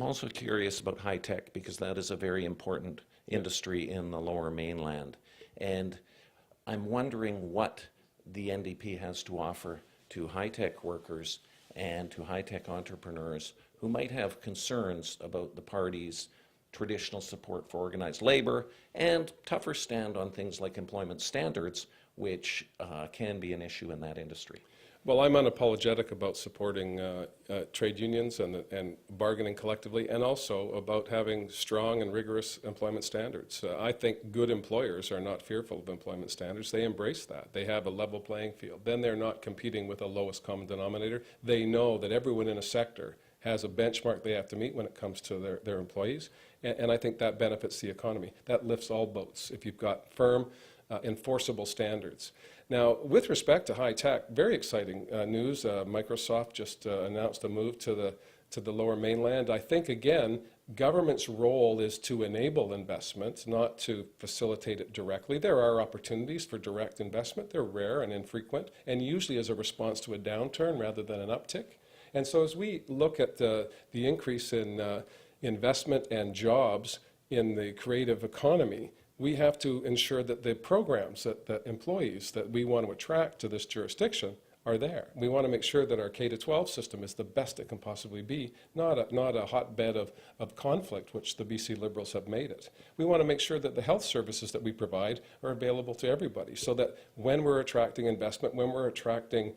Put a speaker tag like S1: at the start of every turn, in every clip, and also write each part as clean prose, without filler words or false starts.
S1: also curious about high-tech because that is a very important industry in the Lower Mainland. And I'm wondering what the NDP has to offer to high-tech workers and to high-tech entrepreneurs who might have concerns about the party's traditional support for organized labor and tougher stand on things like employment standards, which can be an issue in that industry.
S2: Well, I'm unapologetic about supporting trade unions and bargaining collectively, and also about having strong and rigorous employment standards. I think good employers are not fearful of employment standards. They embrace that. They have a level playing field. Then they're not competing with a lowest common denominator. They know that everyone in a sector has a benchmark they have to meet when it comes to their employees, and I think that benefits the economy. That lifts all boats if you've got firm, enforceable standards. Now, with respect to high tech, very exciting news. Microsoft just announced a move to the Lower Mainland. I think, again, government's role is to enable investment, not to facilitate it directly. There are opportunities for direct investment. They're rare and infrequent, and usually as a response to a downturn rather than an uptick. And so as we look at the increase in investment and jobs in the creative economy, we have to ensure that the programs, that employees that we want to attract to this jurisdiction are there. We want to make sure that our K-12 system is the best it can possibly be, not a hotbed of conflict, which the BC Liberals have made it. We want to make sure that the health services that we provide are available to everybody, so that when we're attracting investment, when we're attracting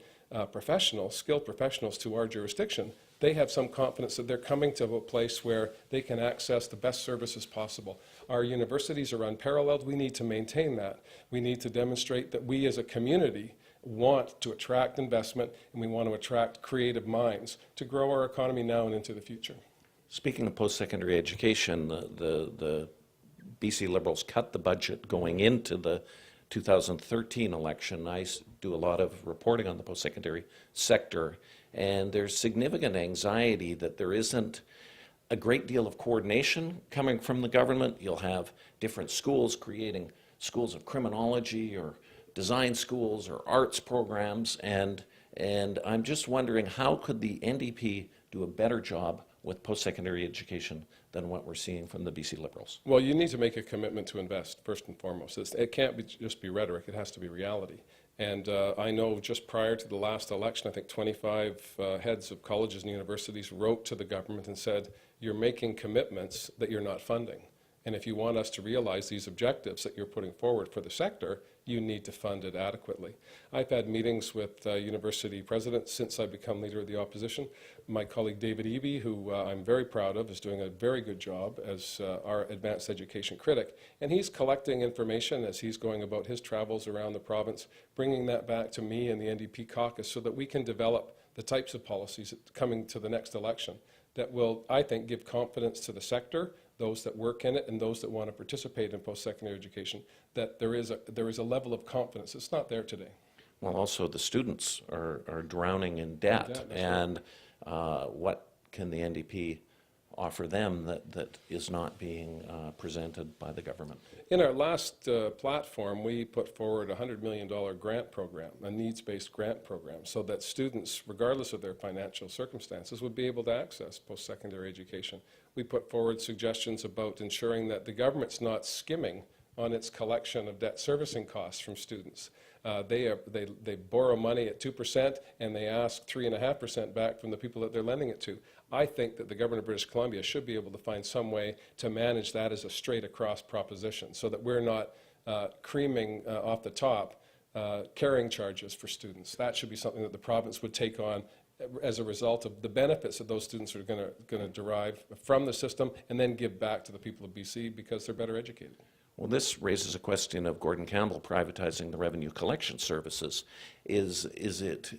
S2: skilled professionals to our jurisdiction, they have some confidence that they're coming to a place where they can access the best services possible. Our universities are unparalleled. We need to maintain that. We need to demonstrate that we as a community want to attract investment, and we want to attract creative minds to grow our economy now and into the future.
S1: Speaking of post-secondary education, the BC Liberals cut the budget going into the 2013 election. I do a lot of reporting on the post-secondary sector, and there's significant anxiety that there isn't a great deal of coordination coming from the government. You'll have different schools creating schools of criminology or design schools or arts programs, and I'm just wondering, how could the NDP do a better job with post-secondary education than what we're seeing from the BC Liberals?
S2: Well, you need to make a commitment to invest, first and foremost. It can't just be rhetoric, it has to be reality. And I know just prior to the last election, I think 25 heads of colleges and universities wrote to the government and said, you're making commitments that you're not funding. And if you want us to realize these objectives that you're putting forward for the sector, you need to fund it adequately. I've had meetings with university presidents since I've become leader of the opposition. My colleague David Eby, who I'm very proud of, is doing a very good job as our advanced education critic. And he's collecting information as he's going about his travels around the province, bringing that back to me and the NDP caucus so that we can develop the types of policies coming to the next election that will, I think, give confidence to the sector, those that work in it and those that want to participate in post-secondary education, that there is a level of confidence that's not there today.
S1: Well, also the students are drowning in debt, and what can the NDP offer them that is not being presented by the government?
S2: In our last platform, we put forward a $100 million grant program, a needs-based grant program, so that students, regardless of their financial circumstances, would be able to access post-secondary education. We put forward suggestions about ensuring that the government's not skimming on its collection of debt servicing costs from students. They borrow money at 2% and they ask 3.5% back from the people that they're lending it to. I think that the government of British Columbia should be able to find some way to manage that as a straight across proposition, so that we're not creaming off the top carrying charges for students. That should be something that the province would take on as a result of the benefits that those students are going to derive from the system, and then give back to the people of BC because they're better educated.
S1: Well, this raises a question of Gordon Campbell privatizing the revenue collection services. Is it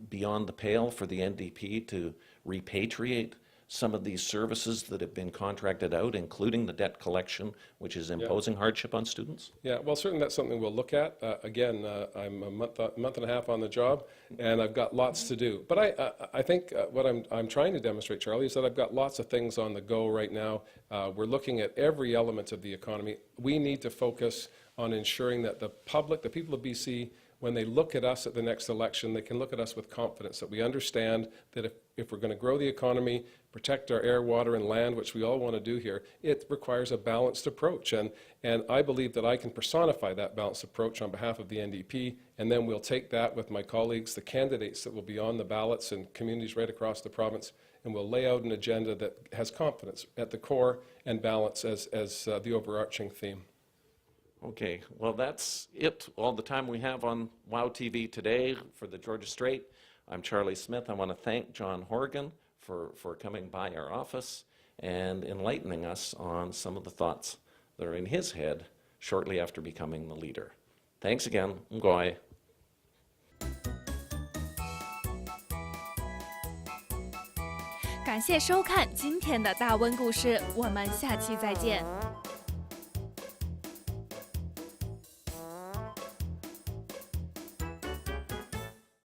S1: beyond the pale for the NDP to repatriate some of these services that have been contracted out, including the debt collection, which is imposing hardship on students?
S2: Yeah, well, certainly that's something we'll look at. Again, I'm a month and a half on the job, and I've got lots to do. But I think what I'm trying to demonstrate, Charlie, is that I've got lots of things on the go right now. We're looking at every element of the economy. We need to focus on ensuring that the public, the people of BC, when they look at us at the next election, they can look at us with confidence that we understand that if we're going to grow the economy, protect our air, water, and land, which we all want to do here, it requires a balanced approach. And I believe that I can personify that balanced approach on behalf of the NDP, and then we'll take that with my colleagues, the candidates that will be on the ballots in communities right across the province, and we'll lay out an agenda that has confidence at the core and balance as the overarching theme.
S1: Okay, well, that's it, all the time we have on WOW TV today for the Georgia Strait. I'm Charlie Smith. I want to thank John Horgan for coming by our office and enlightening us on some of the thoughts that are in his head shortly after becoming the leader. Thanks again. Ngoy.
S3: 感谢收看今天的大温故事，我们下期再见。